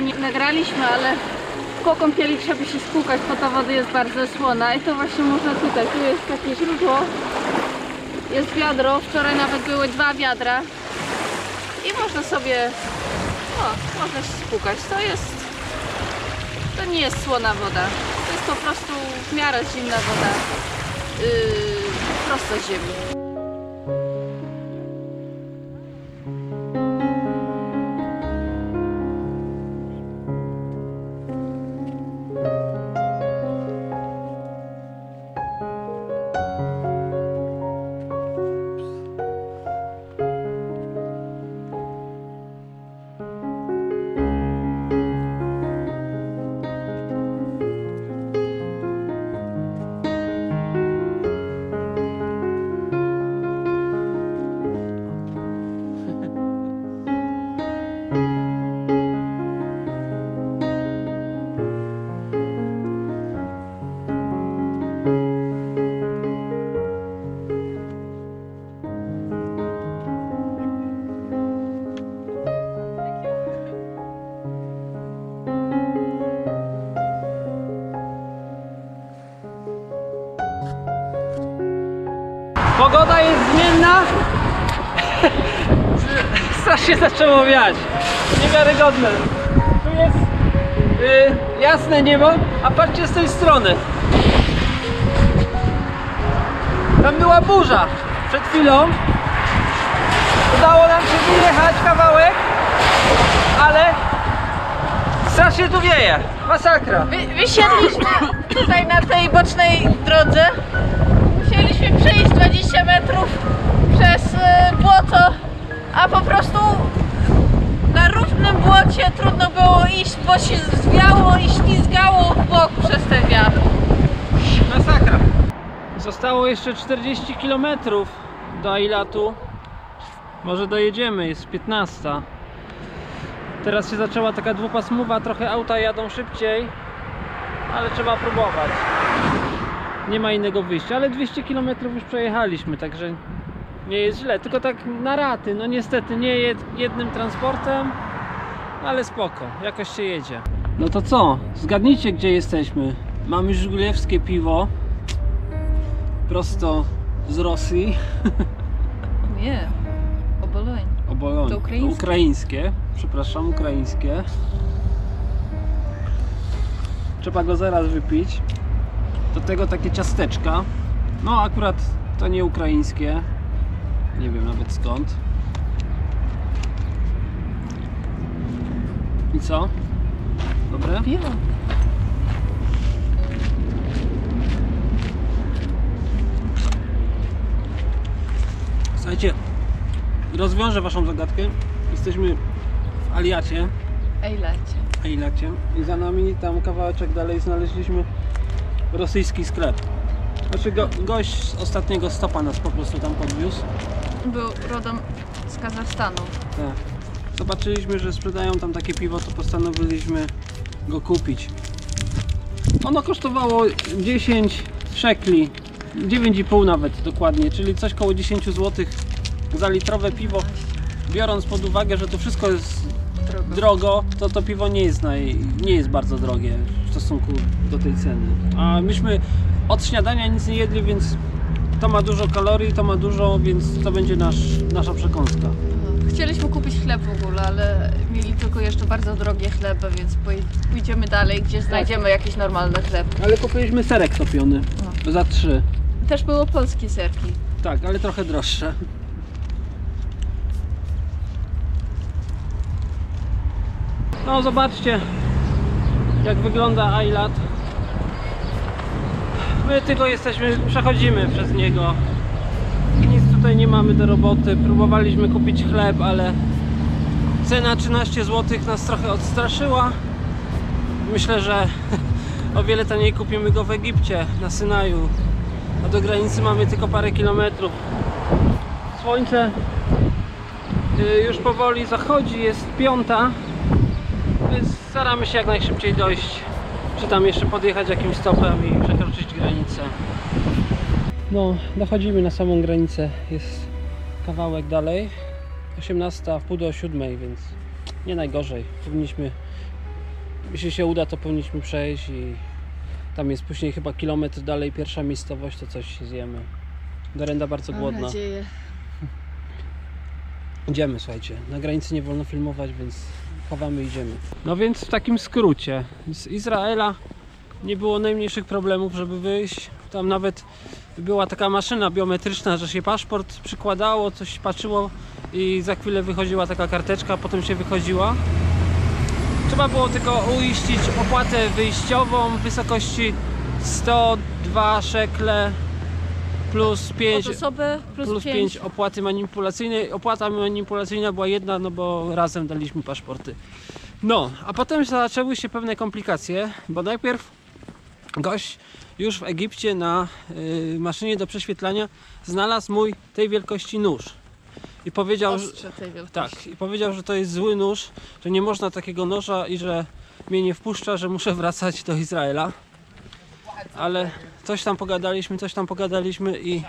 tutaj nie nagraliśmy, ale po kąpieli trzeba się spłukać, bo ta woda jest bardzo słona i to właśnie można tutaj. Tu jest takie źródło, jest wiadro, wczoraj nawet były 2 wiadra i można sobie, można się spłukać. To nie jest słona woda, to jest po prostu w miarę zimna woda, prosto z ziemi. Pogoda jest zmienna. Strasznie zaczęło wiać. Niewiarygodne. Tu jest jasne niebo, a patrzcie z tej strony. Tam była burza przed chwilą. Udało nam się wyjechać kawałek, ale strasznie tu wieje. Masakra. Wysiedliśmy tutaj na tej bocznej drodze. Musieliśmy przejść 20 metrów przez błoto, a po prostu na równym błocie trudno było iść, bo się zwiało i ślizgało w bok przez ten wiatr. Masakra. Zostało jeszcze 40 km do Ailatu. Może dojedziemy, jest 15. Teraz się zaczęła taka dwupasmowa, trochę auta jadą szybciej, ale trzeba próbować. Nie ma innego wyjścia, ale 200 km już przejechaliśmy, także nie jest źle, tylko tak na raty, no niestety nie jednym transportem, ale spoko, jakoś się jedzie. No to co? Zgadnijcie, gdzie jesteśmy. Mamy żuglewskie piwo prosto z Rosji. Nie, Oboloń. Oboloń. To ukraińskie. Ukraińskie, przepraszam, ukraińskie. Trzeba go zaraz wypić. Do tego takie ciasteczka. No akurat to nie ukraińskie. Nie wiem nawet skąd. I co? Dobre? Piwo. Słuchajcie, rozwiążę waszą zagadkę. Jesteśmy w Ailacie. Ailacie. I za nami tam kawałeczek dalej znaleźliśmy rosyjski sklep. Znaczy gość z ostatniego stopa nas po prostu tam podwiózł. Był rodem z Kazachstanu. Tak. Zobaczyliśmy, że sprzedają tam takie piwo, to postanowiliśmy go kupić. Ono kosztowało 10 szekli, 9,5 nawet dokładnie, czyli coś koło 10 zł za litrowe piwo. Biorąc pod uwagę, że to wszystko jest drogo, to piwo nie jest bardzo drogie w stosunku do tej ceny. A myśmy od śniadania nic nie jedli, więc to ma dużo kalorii, to ma dużo, więc to będzie nasza przekąska. Chcieliśmy kupić chleb w ogóle, ale mieli tylko jeszcze bardzo drogie chleby, więc pójdziemy dalej, gdzie znajdziemy jakiś normalny chleb. Ale kupiliśmy serek topiony za 3. Też było polskie serki. Tak, ale trochę droższe. No zobaczcie, jak wygląda Ailat. My tylko przechodzimy przez niego. Nic tutaj nie mamy do roboty. Próbowaliśmy kupić chleb, ale cena 13 zł nas trochę odstraszyła. Myślę, że o wiele taniej kupimy go w Egipcie, na Synaju. A do granicy mamy tylko parę kilometrów. Słońce już powoli zachodzi, jest 5, więc staramy się jak najszybciej dojść, czy tam jeszcze podjechać jakimś stopem i przekroczyć granicę. No, dochodzimy na samą granicę, jest kawałek dalej, 18, w pół do 7, więc nie najgorzej. Powinniśmy jeśli się uda, to powinniśmy przejść i tam jest później chyba kilometr dalej pierwsza miejscowość, to coś zjemy. Dorenda bardzo głodna. Mam nadzieję. Idziemy, słuchajcie. Na granicy nie wolno filmować, więc chowamy i idziemy. No więc w takim skrócie. Z Izraela nie było najmniejszych problemów, żeby wyjść. Tam nawet była taka maszyna biometryczna, że się paszport przykładało, coś patrzyło i za chwilę wychodziła taka karteczka, potem się wychodziła. Trzeba było tylko uiścić opłatę wyjściową w wysokości 102 szekle plus 5, Od osoby plus 5 opłaty manipulacyjnej. Opłata manipulacyjna była jedna, no bo razem daliśmy paszporty. No, a potem zaczęły się pewne komplikacje, bo najpierw gość już w Egipcie na maszynie do prześwietlania znalazł mój tej wielkości nóż. I powiedział, Ostrze tej wielkości. tak, i powiedział, że to jest zły nóż, że nie można takiego noża i że mnie nie wpuszcza, że muszę wracać do Izraela. Ale coś tam pogadaliśmy i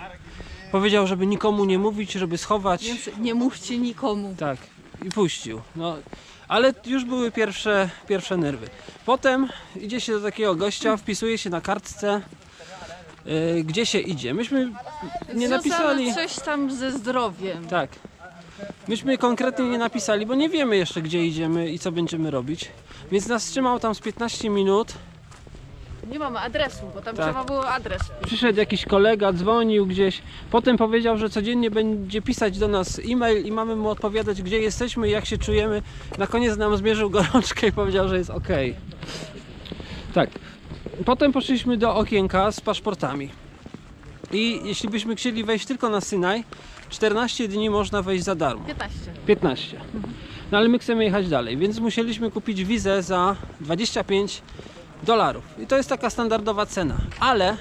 powiedział, żeby nikomu nie mówić, żeby schować. Więc nie mówcie nikomu. Tak, i puścił. No, ale już były pierwsze nerwy. Potem idzie się do takiego gościa, wpisuje się na kartce, gdzie się idzie. Myśmy nie napisali. Coś tam ze zdrowiem. Tak. Myśmy konkretnie nie napisali, bo nie wiemy jeszcze, gdzie idziemy i co będziemy robić. Więc nas trzymał tam z 15 minut. Nie mamy adresu, bo tam Tak. trzeba było adres. Przyszedł jakiś kolega, dzwonił gdzieś. Potem powiedział, że codziennie będzie pisać do nas e-mail i mamy mu odpowiadać, gdzie jesteśmy i jak się czujemy. Na koniec nam zmierzył gorączkę i powiedział, że jest ok. Tak. Potem poszliśmy do okienka z paszportami. I jeśli byśmy chcieli wejść tylko na Synaj, 14 dni można wejść za darmo. 15. No ale my chcemy jechać dalej, więc musieliśmy kupić wizę za $25. I to jest taka standardowa cena. Ale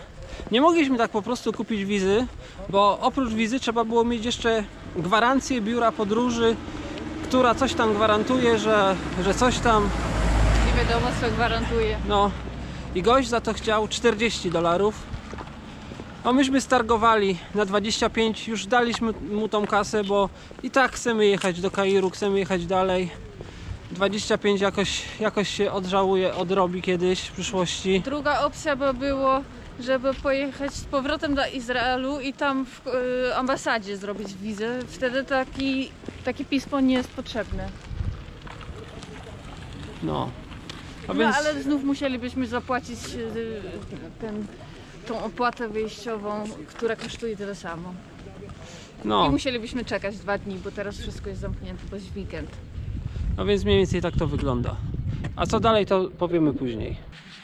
nie mogliśmy tak po prostu kupić wizy, bo oprócz wizy trzeba było mieć jeszcze gwarancję biura podróży, która coś tam gwarantuje, że coś tam. Nie wiadomo, co gwarantuje. No i gość za to chciał $40. No myśmy stargowali na 25, już daliśmy mu tą kasę, bo i tak chcemy jechać do Kairu, chcemy jechać dalej. 25 jakoś się odrobi kiedyś w przyszłości. Druga opcja by było, żeby pojechać z powrotem do Izraelu i tam w ambasadzie zrobić wizę. Wtedy taki pismo nie jest potrzebne. No. A No więc ale znów musielibyśmy zapłacić tą opłatę wyjściową, która kosztuje tyle samo. I no. musielibyśmy czekać 2 dni, bo teraz wszystko jest zamknięte, bo jest weekend. No więc mniej więcej tak to wygląda. A co dalej, to powiemy później.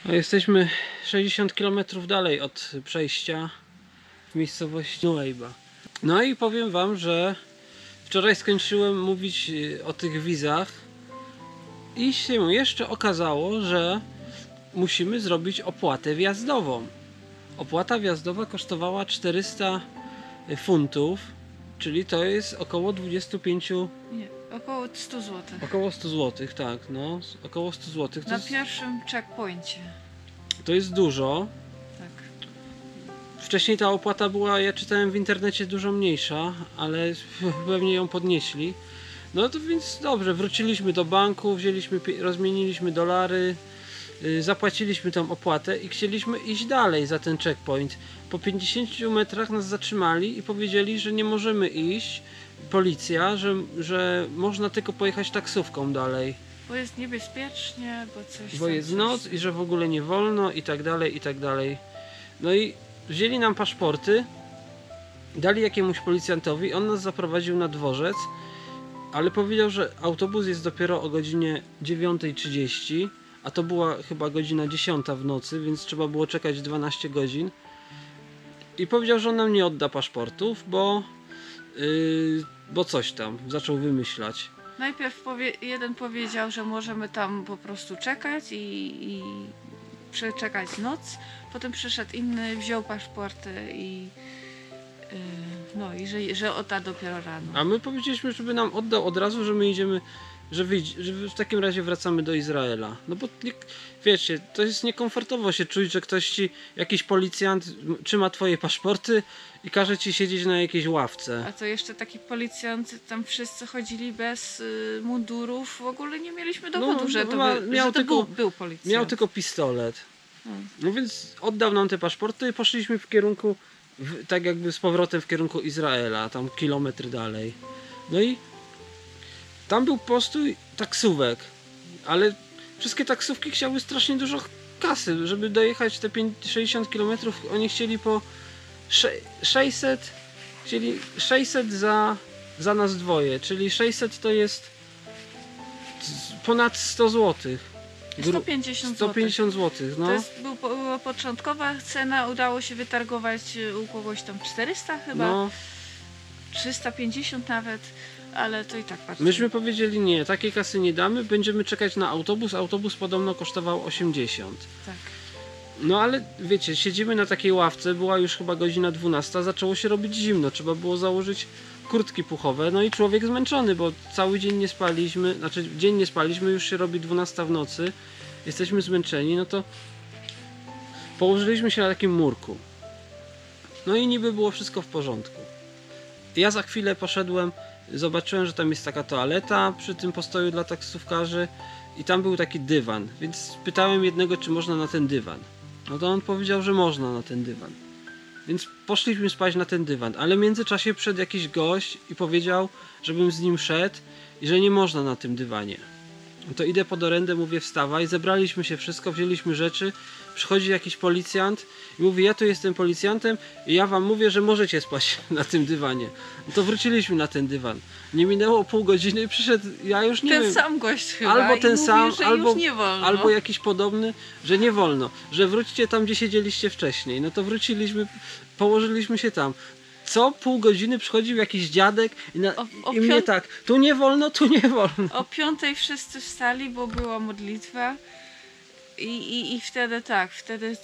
No jesteśmy 60 km dalej od przejścia w miejscowości Nuweiba. No i powiem wam, że wczoraj skończyłem mówić o tych wizach i się jeszcze okazało, że musimy zrobić opłatę wjazdową. Opłata wjazdowa kosztowała 400 funtów, czyli to jest około 25. Nie, około 100 zł. Około 100 zł, tak, no, około 100 zł. Na pierwszym checkpoincie. To jest dużo. Tak. Wcześniej ta opłata była, ja czytałem w internecie, dużo mniejsza, ale pewnie ją podnieśli. No to więc dobrze, wróciliśmy do banku, rozmieniliśmy dolary, zapłaciliśmy tą opłatę i chcieliśmy iść dalej za ten checkpoint. Po 50 metrach nas zatrzymali i powiedzieli, że nie możemy iść. Policja, że można tylko pojechać taksówką dalej. Bo jest niebezpiecznie, bo coś. Bo jest noc i że w ogóle nie wolno i tak dalej, i tak dalej. No i wzięli nam paszporty, dali jakiemuś policjantowi, on nas zaprowadził na dworzec, ale powiedział, że autobus jest dopiero o godzinie 9:30, a to była chyba godzina 10 w nocy, więc trzeba było czekać 12 godzin. I powiedział, że on nam nie odda paszportów, bo coś tam zaczął wymyślać. Najpierw jeden powiedział, że możemy tam po prostu czekać i przeczekać noc. Potem przyszedł inny, wziął paszporty i No i że odda dopiero rano. A my powiedzieliśmy, żeby nam oddał od razu, że my idziemy, że w takim razie wracamy do Izraela. No bo wiecie, to jest niekomfortowo się czuć, że ktoś ci, jakiś policjant trzyma twoje paszporty i każe ci siedzieć na jakiejś ławce. A to jeszcze taki policjant, tam wszyscy chodzili bez mundurów, w ogóle nie mieliśmy dowodu, że to był policjant. Miał tylko pistolet. No więc oddał nam te paszporty i poszliśmy w kierunku, tak jakby z powrotem w kierunku Izraela, tam kilometr dalej. No i tam był postój taksówek, ale wszystkie taksówki chciały strasznie dużo kasy, żeby dojechać te 60 km. Oni chcieli po 600, chcieli 600 za nas dwoje, czyli 600 to jest ponad 100 zł. 150 zł. No. To była początkowa cena, udało się wytargować u kogoś tam 400 chyba, No. 350 nawet, ale to i tak bardzo. Myśmy powiedzieli nie, takiej kasy nie damy, będziemy czekać na autobus. Autobus podobno kosztował 80. Tak. No ale wiecie, siedzimy na takiej ławce, była już chyba godzina 12, zaczęło się robić zimno, trzeba było założyć kurtki puchowe, no i człowiek zmęczony, bo cały dzień nie spaliśmy, znaczy dzień nie spaliśmy, już się robi 12 w nocy, jesteśmy zmęczeni, no to położyliśmy się na takim murku. No i niby było wszystko w porządku. Ja za chwilę poszedłem, zobaczyłem, że tam jest taka toaleta przy tym postoju dla taksówkarzy i tam był taki dywan, więc pytałem jednego, czy można na ten dywan. No to on powiedział, że można na ten dywan. Więc poszliśmy spać na ten dywan, ale w międzyczasie przyszedł jakiś gość i powiedział, żebym z nim szedł i że nie można na tym dywanie. No to idę pod orędę, mówię wstawaj, zebraliśmy się wszystko, wzięliśmy rzeczy, przychodzi jakiś policjant i mówi, ja tu jestem policjantem i ja wam mówię, że możecie spać na tym dywanie. No to wróciliśmy na ten dywan. Nie minęło pół godziny i przyszedł, ja już nie wiem. Ten sam gość chyba. Albo ten sam, że już nie wolno. albo jakiś podobny, że nie wolno, że wróćcie tam, gdzie siedzieliście wcześniej. No to wróciliśmy, położyliśmy się tam. Co pół godziny przychodził jakiś dziadek i mnie tak, tu nie wolno, tu nie wolno. O 5 wszyscy wstali, bo była modlitwa i wtedy tak, wtedy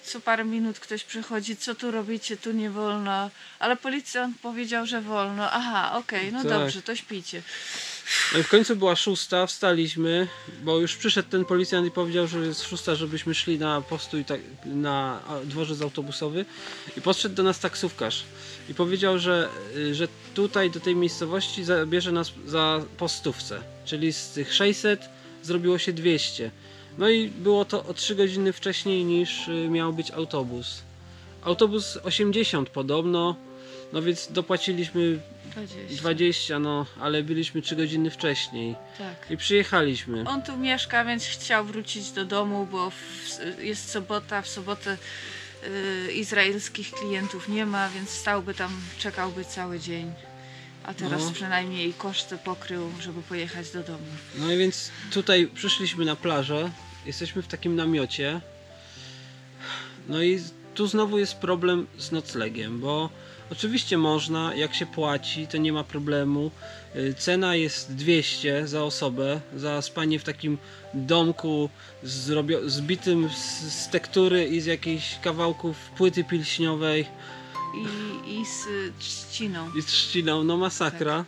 co parę minut ktoś przychodzi, co tu robicie, tu nie wolno, ale policjant powiedział, że wolno. Aha, okej, no tak. Dobrze, to śpicie. No i w końcu była 6, wstaliśmy, bo już przyszedł ten policjant i powiedział, że jest 6, żebyśmy szli na postój na dworzec autobusowy i podszedł do nas taksówkarz i powiedział, że tutaj do tej miejscowości zabierze nas po 100, czyli z tych 600 zrobiło się 200. No i było to o 3 godziny wcześniej niż miał być autobus. Autobus 80 podobno, no więc dopłaciliśmy 20, no ale byliśmy 3 godziny wcześniej. Tak. I przyjechaliśmy. On tu mieszka, więc chciał wrócić do domu, bo jest sobota, w sobotę izraelskich klientów nie ma, więc stałby tam, czekałby cały dzień. A teraz przynajmniej koszty pokrył, żeby pojechać do domu. No i więc tutaj przyszliśmy na plażę, jesteśmy w takim namiocie. No i tu znowu jest problem z noclegiem, bo oczywiście można, jak się płaci, to nie ma problemu. Cena jest 200 za osobę, za spanie w takim domku zbitym z tektury i z jakichś kawałków płyty pilśniowej. I z trzciną. I z trzciną, no masakra. Tak.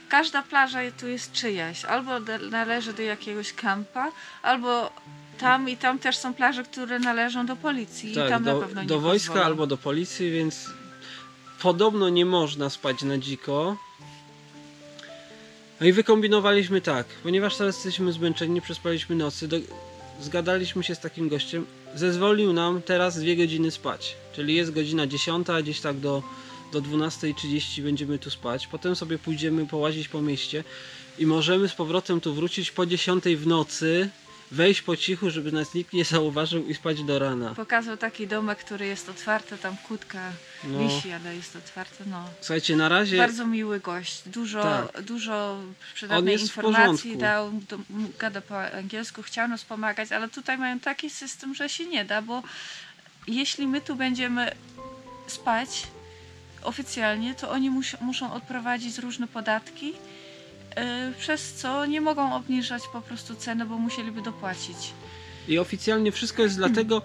Każda plaża tu jest czyjaś. Albo należy do jakiegoś kampa, albo tam i tam też są plaże, które należą do policji. Tak, i tam na pewno nie do wojska pozwolą. albo do policji, więc podobno nie można spać na dziko. No i wykombinowaliśmy tak, ponieważ teraz jesteśmy zmęczeni, nie przespaliśmy nocy, zgadaliśmy się z takim gościem, zezwolił nam teraz 2 godziny spać, czyli jest godzina 10, a gdzieś tak do 12:30 będziemy tu spać, potem sobie pójdziemy połazić po mieście i możemy z powrotem tu wrócić po 10 w nocy, wejść po cichu, żeby nas nikt nie zauważył i spać do rana. Pokazał taki domek, który jest otwarty, tam kłódka wisi, ale jest otwarty, no. Słuchajcie, na razie... Bardzo miły gość, dużo przydatnej On jest informacji dał, gada po angielsku, chciał nas pomagać, ale tutaj mają taki system, że się nie da, bo jeśli my tu będziemy spać oficjalnie, to oni muszą odprowadzić różne podatki, przez co nie mogą obniżać po prostu ceny, bo musieliby dopłacić. I oficjalnie wszystko jest dlatego,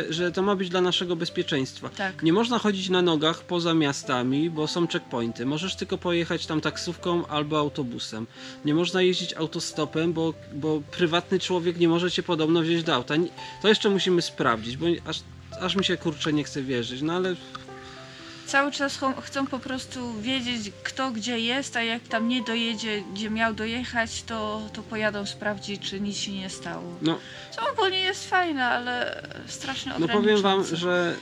że to ma być dla naszego bezpieczeństwa. Tak. Nie można chodzić na nogach poza miastami, bo są checkpointy. Możesz tylko pojechać tam taksówką albo autobusem. Nie można jeździć autostopem, bo prywatny człowiek nie może cię podobno wziąć do auta. To jeszcze musimy sprawdzić, bo aż mi się kurczę nie chce wierzyć, no ale... Cały czas chcą po prostu wiedzieć, kto gdzie jest, a jak tam nie dojedzie, gdzie miał dojechać, to pojadą sprawdzić, czy nic się nie stało. No, Co ogólnie jest fajne, ale strasznie no ograniczające. powiem wam, że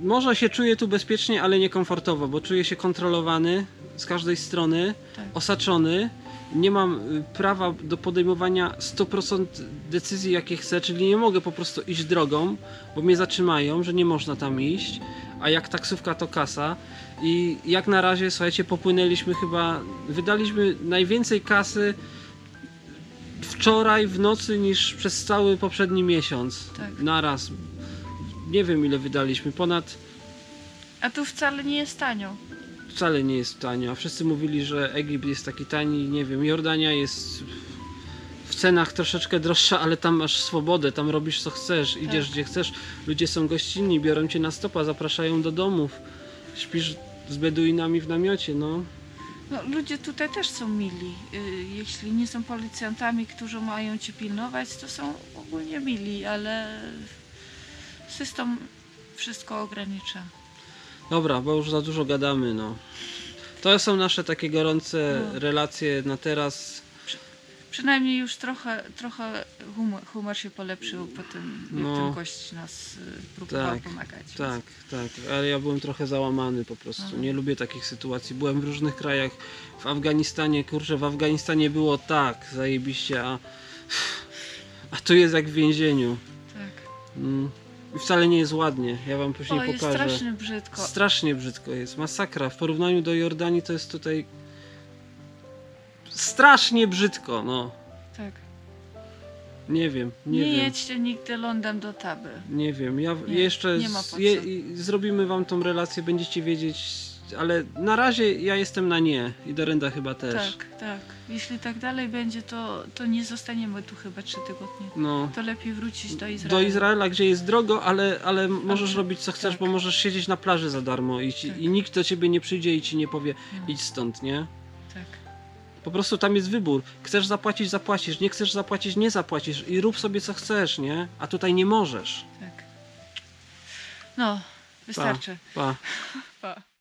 może się czuję tu bezpiecznie, ale niekomfortowo, bo czuję się kontrolowany z każdej strony, Tak. osaczony. Nie mam prawa do podejmowania 100% decyzji, jakie chcę, czyli nie mogę po prostu iść drogą, bo mnie zatrzymają, że nie można tam iść, a jak taksówka to kasa. I jak na razie, słuchajcie, popłynęliśmy chyba, wydaliśmy najwięcej kasy wczoraj w nocy niż przez cały poprzedni miesiąc. Tak. Naraz. Nie wiem ile wydaliśmy, ponad... A tu wcale nie jest tanio. Wcale nie jest tanio, a wszyscy mówili, że Egipt jest taki tani, nie wiem, Jordania jest w cenach troszeczkę droższa, ale tam masz swobodę, tam robisz co chcesz, idziesz gdzie chcesz, ludzie są gościnni, biorą cię na stopa, zapraszają do domów, śpisz z Beduinami w namiocie, no. No, ludzie tutaj też są mili. Jeśli nie są policjantami, którzy mają cię pilnować, to są ogólnie mili, ale system wszystko ogranicza. Dobra, bo już za dużo gadamy, no. To są nasze takie gorące relacje na teraz. Przynajmniej już trochę humor się polepszył po tym, jak ten gość nas próbował pomagać. Tak, ale ja byłem trochę załamany po prostu. Nie lubię takich sytuacji. Byłem w różnych krajach. W Afganistanie, kurczę, w Afganistanie było tak, zajebiście, a tu jest jak w więzieniu. Tak. I wcale nie jest ładnie. Ja wam później jest pokażę. strasznie brzydko. Strasznie brzydko jest. Masakra. W porównaniu do Jordanii to jest tutaj strasznie brzydko, no. Tak. Nie wiem. Nie jedźcie nigdy lądem do Taby. Nie wiem. Ja jeszcze nie ma po co. zrobimy wam tą relację, będziecie wiedzieć, ale na razie ja jestem na nie i Dorenda chyba też. Tak. Jeśli tak dalej będzie, to nie zostaniemy tu chyba 3 tygodnie. No. To lepiej wrócić do Izraela. Do Izraela, gdzie jest drogo, ale możesz robić co chcesz, bo możesz siedzieć na plaży za darmo i nikt do ciebie nie przyjdzie i ci nie powie idź stąd, nie? Tak. Po prostu tam jest wybór. Chcesz zapłacić, zapłacisz. Nie chcesz zapłacić, nie zapłacisz. I rób sobie co chcesz, nie? A tutaj nie możesz. Tak. No, wystarczy. Pa. Pa.